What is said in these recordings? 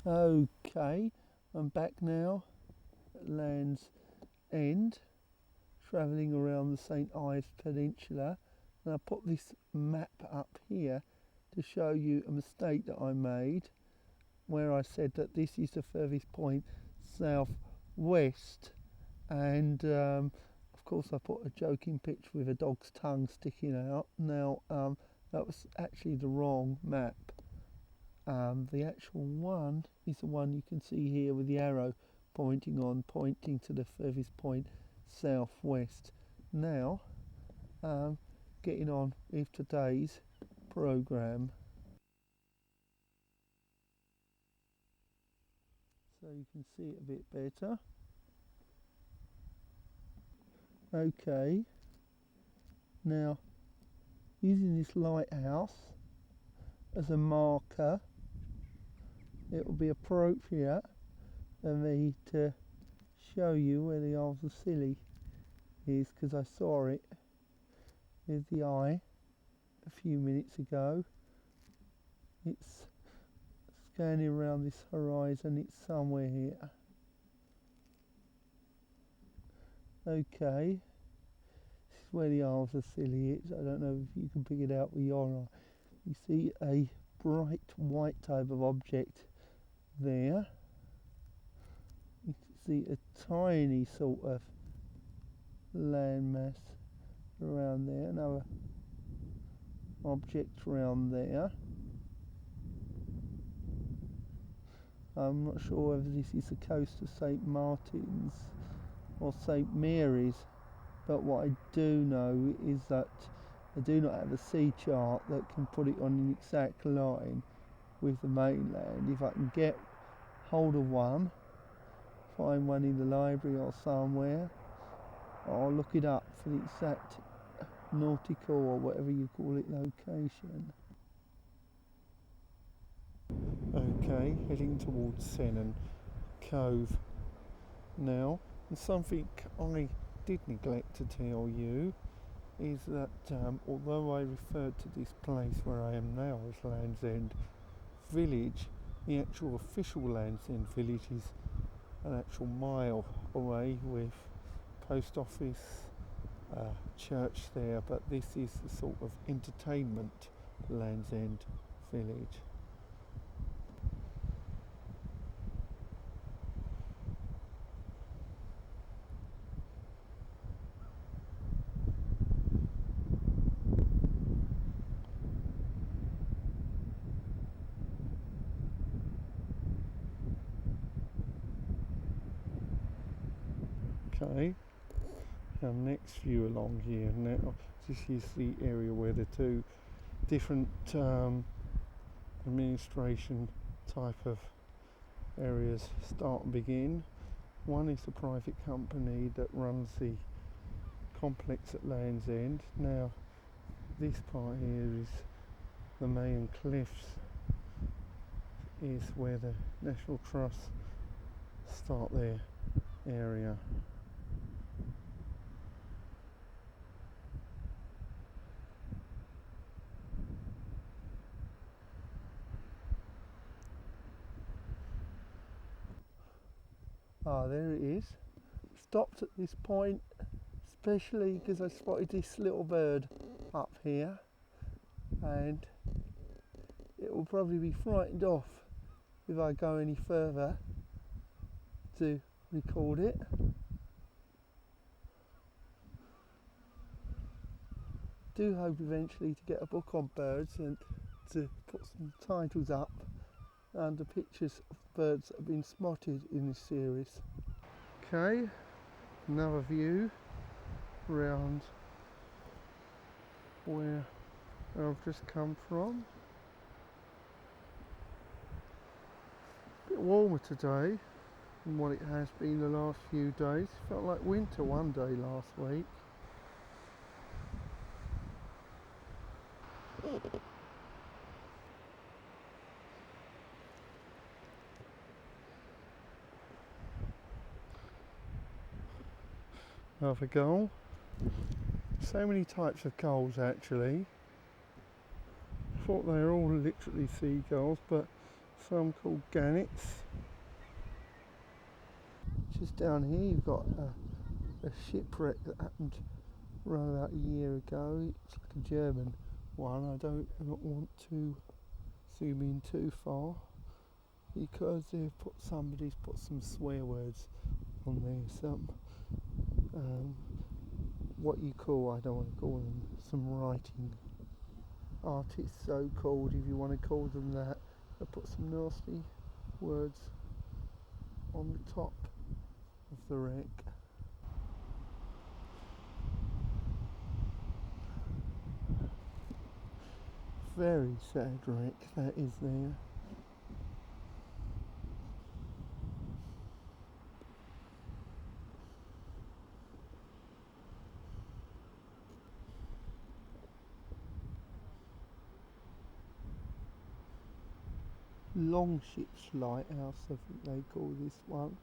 Okay, I'm back now at Landsend, travelling around the St Ives Peninsula, and I put this map up here to show you a mistake that I made where I said that this is the furthest point southwest, and of course I put a joking picture with a dog's tongue sticking out. Now that was actually the wrong map. The actual one is the one you can see here with the arrow pointing to the furthest point southwest. Now getting on with today's program. So you can see it a bit better. Okay, now using this lighthouse as a marker, it will be appropriate for me to show you where the Isles of Scilly is, because I saw it with the eye a few minutes ago. It's scanning around this horizon, it's somewhere here. Okay, this is where the Isles of Scilly is. I don't know if you can pick it out with your eye. You see a bright white type of object there. You can see a tiny sort of landmass around there, another object around there. I'm not sure whether this is the coast of St Martin's or St Mary's, but what I do know is that I do not have a sea chart that can put it on an exact line with the mainland. If I can get hold of one, find one in the library or somewhere, I'll look it up for the exact nautical or whatever you call it location. Okay, heading towards Sennen Cove now, and something I did neglect to tell you is that although I referred to this place where I am now as Landsend Village, the actual official Landsend Village is an actual mile away with post office, church there, but this is the sort of entertainment Landsend Village. Okay, our next view along here now, this is the area where the two different administration type of areas start and begin. One is the private company that runs the complex at Landsend. Now this part here is the Mayan Cliffs, is where the National Trust start their area. Ah, there it is. Stopped at this point especially because I spotted this little bird up here, and it will probably be frightened off if I go any further to record it. Do hope eventually to get a book on birds and to put some titles up under pictures of birds that have been spotted in this series. Okay, another view around where I've just come from. A bit warmer today than what it has been the last few days. Felt like winter one day last week. Another gull. So many types of gulls actually. Thought they were all literally seagulls, but film called Gannets. Just down here you've got a shipwreck that happened around about a year ago. It's like a German one. I don't want to zoom in too far because somebody's put some swear words on there, some what you call, I don't want to call them, some writing artists, so called, if you want to call them that. They put some nasty words on the top of the wreck. Very sad wreck that is there. Longships Lighthouse, I think they call this one.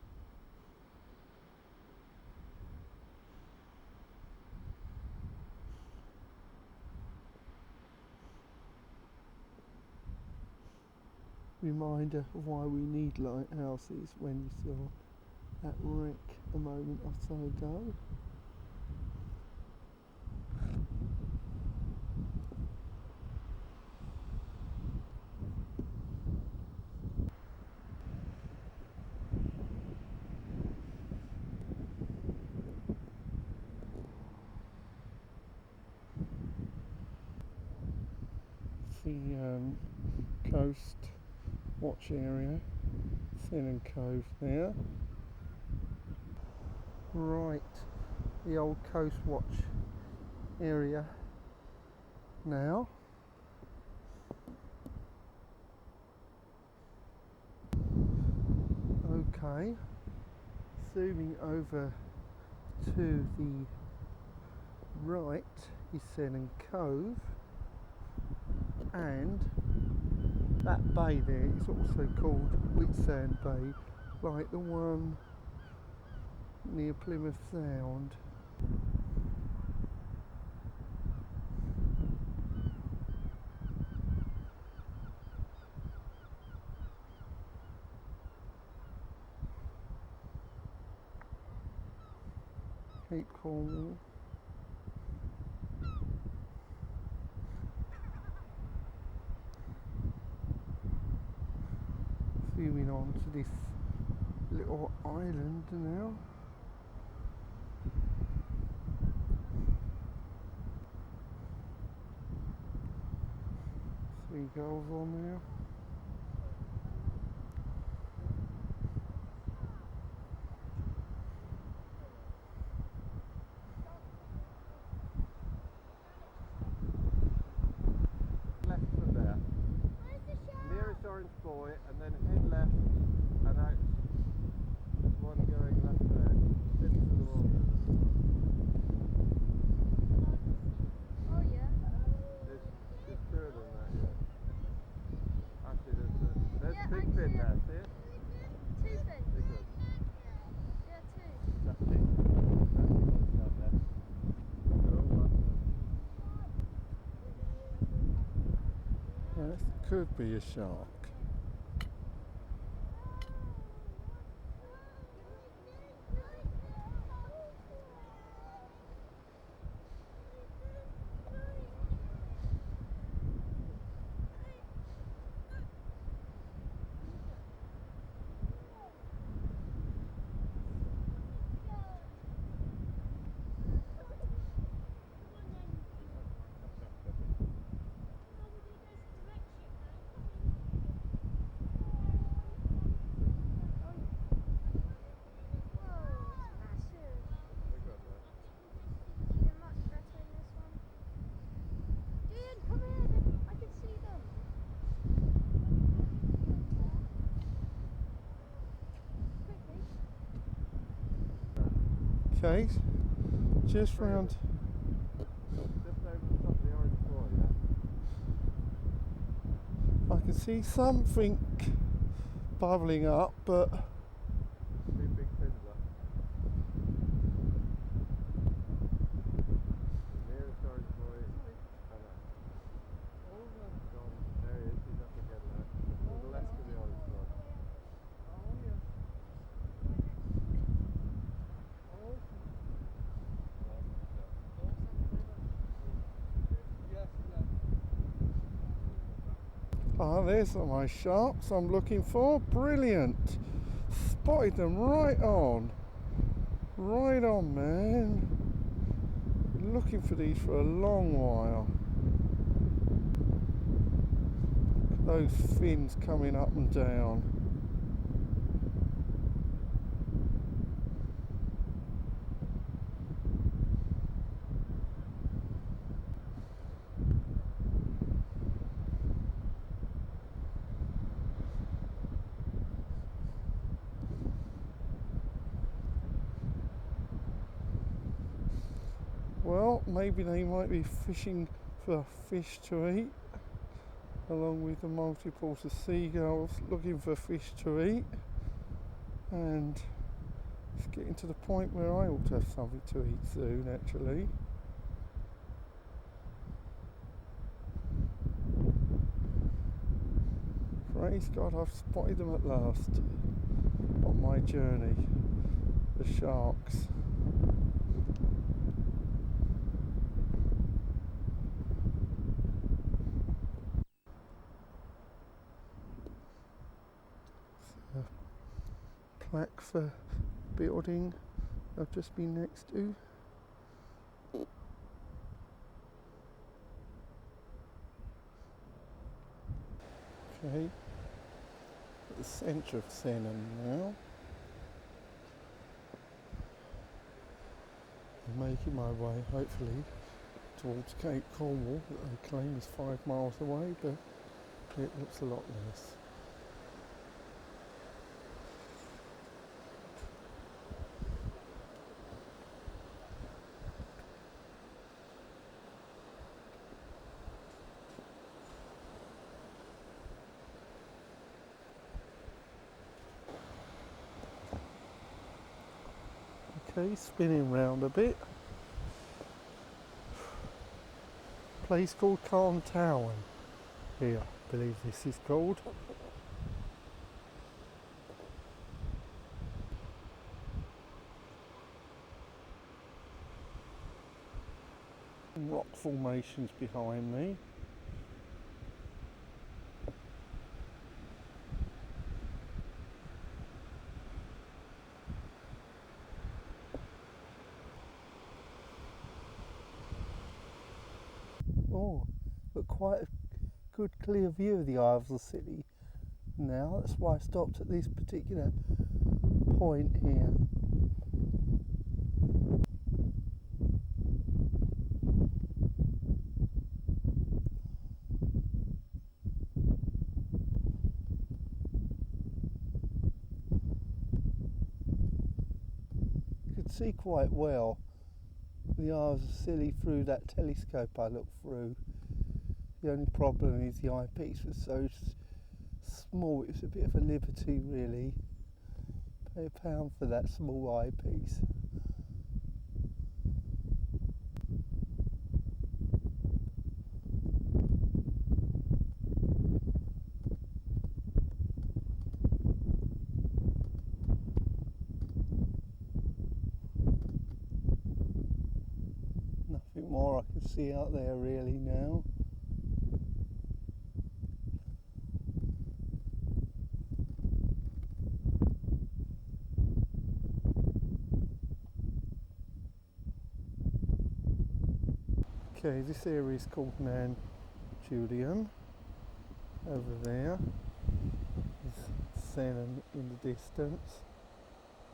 Reminder of why we need lighthouses when you saw that wreck a moment or so ago. The coast watch area, Senan Cove there. Right, the old coast watch area now. Okay, zooming over to the right is Senan Cove, and that bay there is also called Whitsand Bay, like the one near Plymouth Sound. Cape Cornwall. Zooming on to this little island now. Seagulls on there. Left from there. Nearest orange buoy, and then head left and out. There's one going left there, into the water. Oh yeah. There's two of them there, yeah. Actually, there's Yeah, big fin there, see it? Two fins. Big one. Yeah, two. That's big. That's the one down there. They're all up there. That could be a shark. Okay, just round. Just over the top of the orange buoy, yeah? I can see something bubbling up, but Two big fins up. The nearest orange buoy, and gone. There he is, he's up again now. To the left of the orange Ah, there's my sharks I'm looking for. Brilliant. Spotted them right on. Right on, man. Been looking for these for a long while. Look at those fins coming up and down. Well, maybe they might be fishing for fish to eat, along with the multiples of seagulls looking for fish to eat. And it's getting to the point where I ought to have something to eat soon, actually. Praise God, I've spotted them at last on my journey, the sharks. Plaque for building I've just been next to. Okay, at the centre of St now. I'm making my way, hopefully, towards Cape Cornwall, that they claim is 5 miles away, but it looks a lot less. Okay, spinning round a bit. Place called Carntown here, I believe this is called. Rock formations behind me. Oh, but quite a good clear view of the Ives of City now. That's why I stopped at this particular point here. You could see quite well the Ives of Scilly through that telescope I looked through. The only problem is the eyepiece was so small, it was a bit of a liberty really. Pay £1 for that small eyepiece. Nothing more I can see out there really now. Okay, this area is called Nan Julian. Over there is St in the distance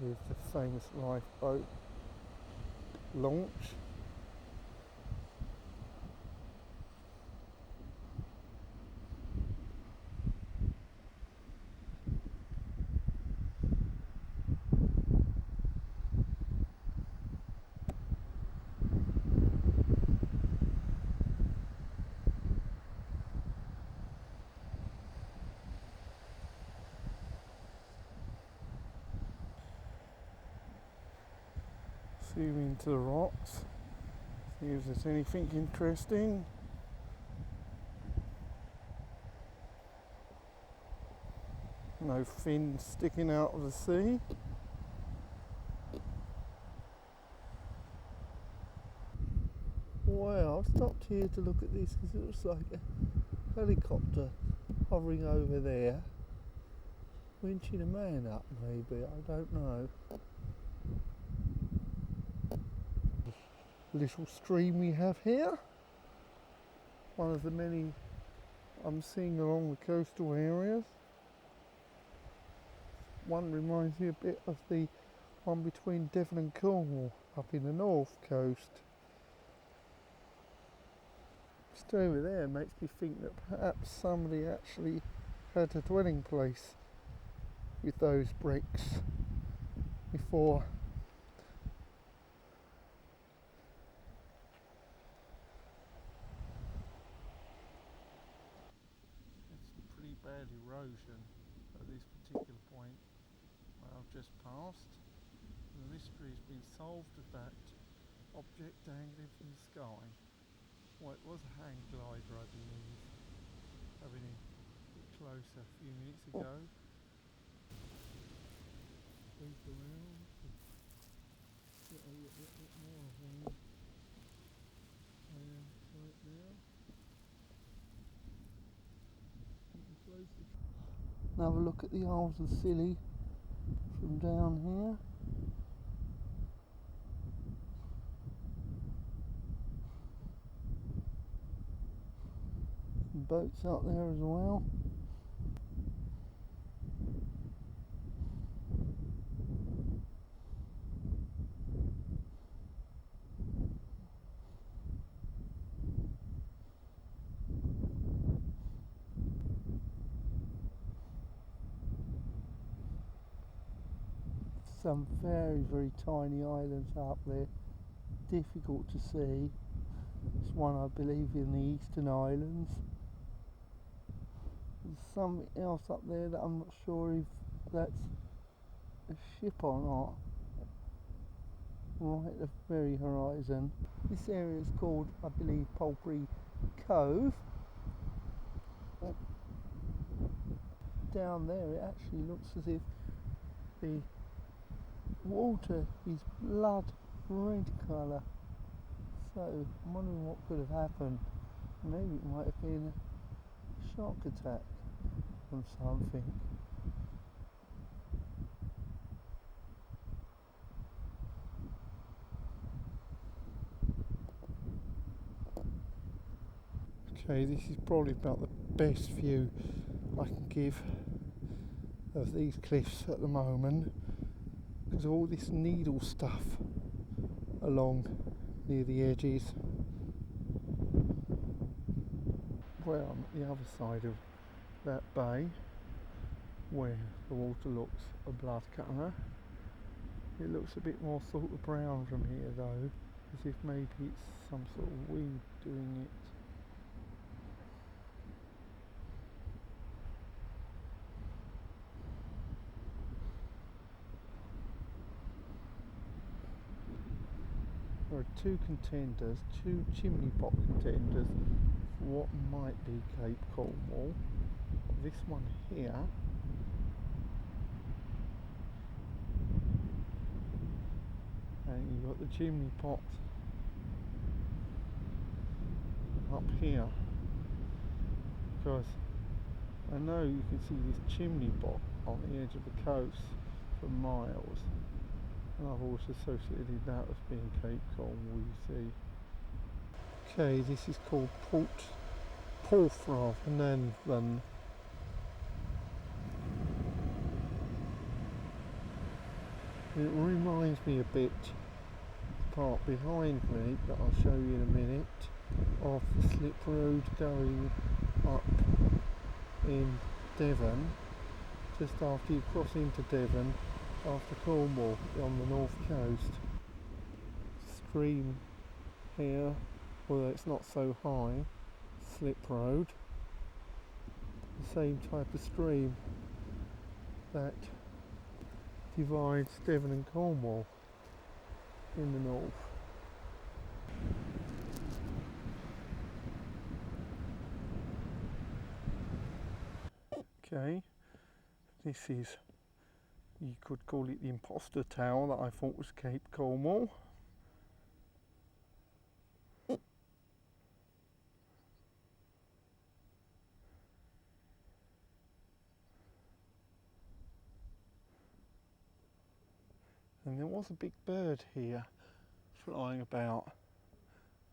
with the famous lifeboat launch. Zoom into the rocks, see if there's anything interesting. No fins sticking out of the sea. Wow, I've stopped here to look at this because it looks like a helicopter hovering over there, winching a man up maybe, I don't know. Little stream we have here, one of the many I'm seeing along the coastal areas. One reminds me a bit of the one between Devon and Cornwall up in the north coast. Just over there makes me think that perhaps somebody actually had a dwelling place with those bricks before. It's pretty bad erosion at this particular point where I've just passed. The mystery has been solved of that object dangling from the sky. Well, it was a hang glider, I believe, having it a bit closer a few minutes ago. Sweep around, get a little bit more of one. Right now. Now have a look at the Isles of Scilly from down here. Some boats out there as well. Some very tiny islands up there, difficult to see. There's one I believe in the Eastern Islands. There's something else up there that I'm not sure if that's a ship or not. Right at the very horizon. This area is called, I believe, Poultry Cove. Down there it actually looks as if the water is blood red colour. So I'm wondering what could have happened. Maybe it might have been a shark attack from something. Okay, this is probably about the best view I can give of these cliffs at the moment, because all this needle stuff along near the edges. Well, I'm at the other side of that bay where the water looks a blood colour. It looks a bit more sort of brown from here though, as if maybe it's some sort of weed doing it. There are two contenders, two chimney pot contenders for what might be Cape Cornwall. This one here and you've got the chimney pot up here, because I know you can see this chimney pot on the edge of the coast for miles. And I've also associated that as being Cape Cornwall, you see. Okay, this is called Porth rather than Landsend. It reminds me a bit, the part behind me that I'll show you in a minute, of the slip road going up in Devon, just after you cross into Devon, after Cornwall on the north coast. Stream here, although it's not so high, slip road, the same type of stream that divides Devon and Cornwall in the north. Okay, this is, you could call it the imposter tower that I thought was Cape Cornwall. And there was a big bird here flying about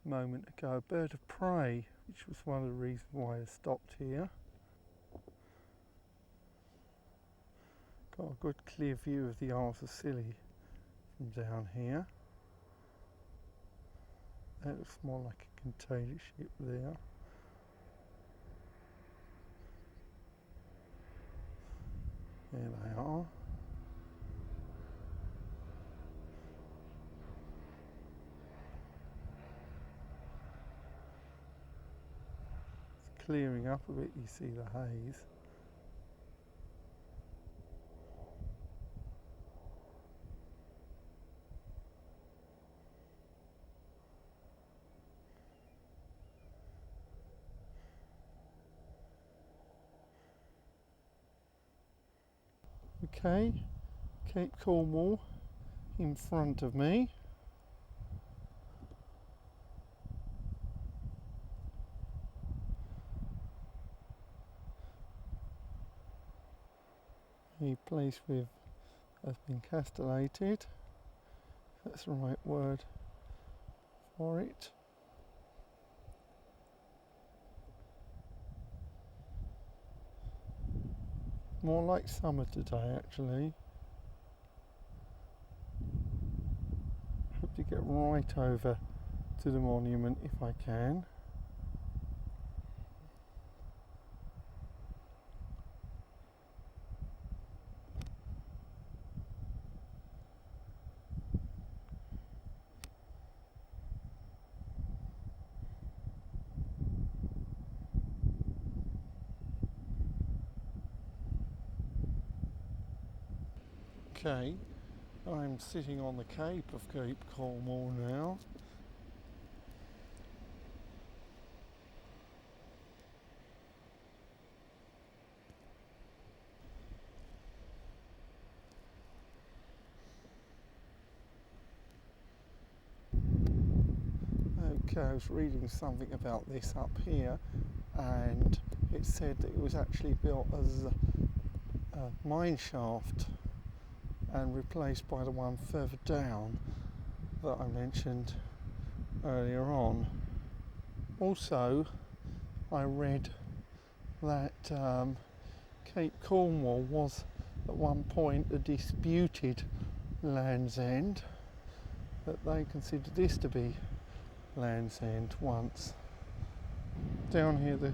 a moment ago, a bird of prey, which was one of the reasons why I stopped here. Got a good clear view of the Isles of Scilly from down here. That looks more like a container ship there. There they are. It's clearing up a bit, you see the haze. Okay, Cape Cornwall in front of me. A place with has been castellated. That's the right word for it. More like summer today, actually. Hope to get right over to the monument if I can. Okay, I'm sitting on the cape of Cape Cornwall now. Okay, I was reading something about this up here, and it said that it was actually built as a mine shaft and replaced by the one further down that I mentioned earlier on. Also, I read that Cape Cornwall was at one point a disputed Landsend, that they considered this to be Landsend once. Down here, the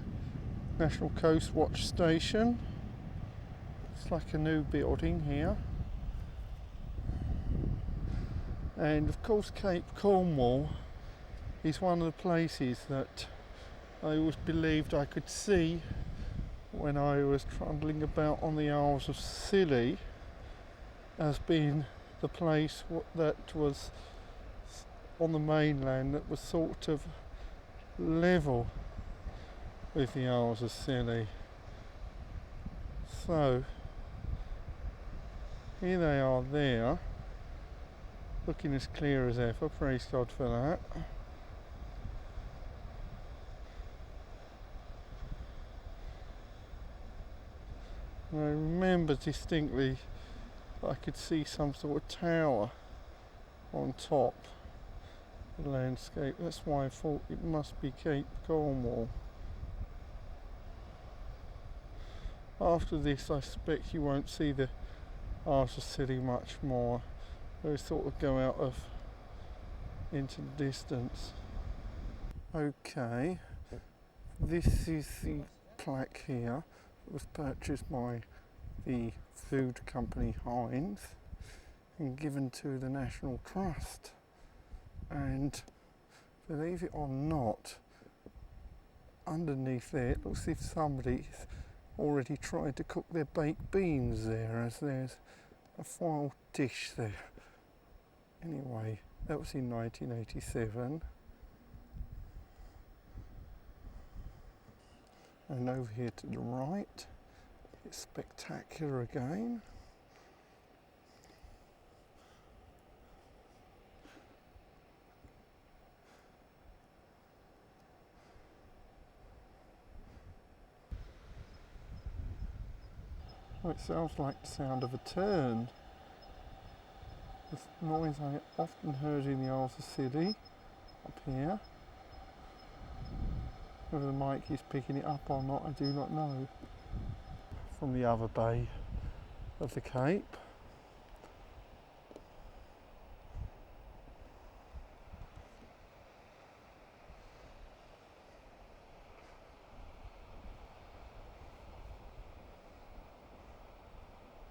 National Coast Watch Station. It's like a new building here. And of course Cape Cornwall is one of the places that I always believed I could see when I was trundling about on the Isles of Scilly as being the place that was on the mainland that was sort of level with the Isles of Scilly. So here they are there, looking as clear as ever, praise God for that. And I remember distinctly I could see some sort of tower on top of the landscape. That's why I thought it must be Cape Cornwall. After this, I suspect you won't see the Isles of Scilly much more. They sort of go out of into the distance. Okay, this is the plaque here. It was purchased by the food company Heinz and given to the National Trust. And believe it or not, underneath there it looks as if somebody's already tried to cook their baked beans there, as there's a foil dish there. Anyway, that was in 1987. And over here to the right, it's spectacular again. Oh, it sounds like the sound of a turn. This noise I often heard in the Isles of Scilly up here. Whether the mic is picking it up or not, I do not know. From the other bay of the Cape.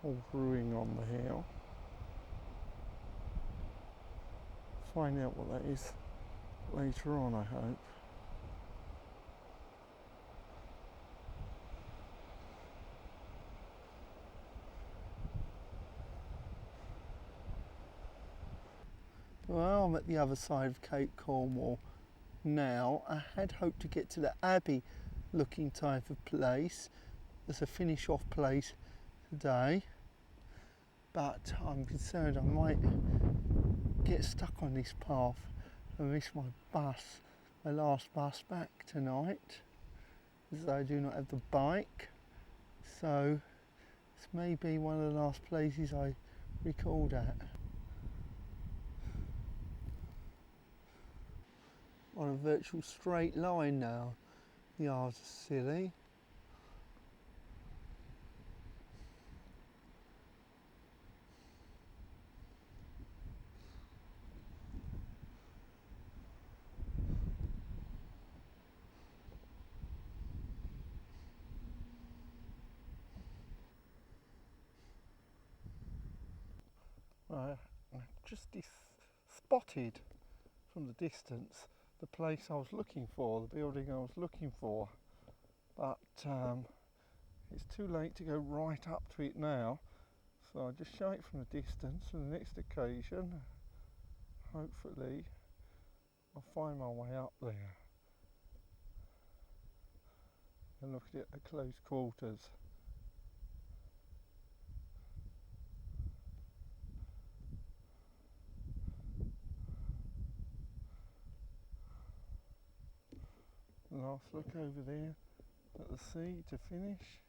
All brewing on the hill. Find out what that is later on, I hope. Well, I'm at the other side of Cape Cornwall now. I had hoped to get to the Abbey looking type of place as a finish off place today, but I'm concerned I might get stuck on this path and miss my bus, my last bus back tonight, as I do not have the bike. So this may be one of the last places I record at. On a virtual straight line now, the Isles of Scilly. I've just spotted from the distance the place I was looking for, the building I was looking for, but it's too late to go right up to it now, so I'll just show it from a distance. For the next occasion, hopefully I'll find my way up there and look at it at close quarters. Last look over there at the sea to finish.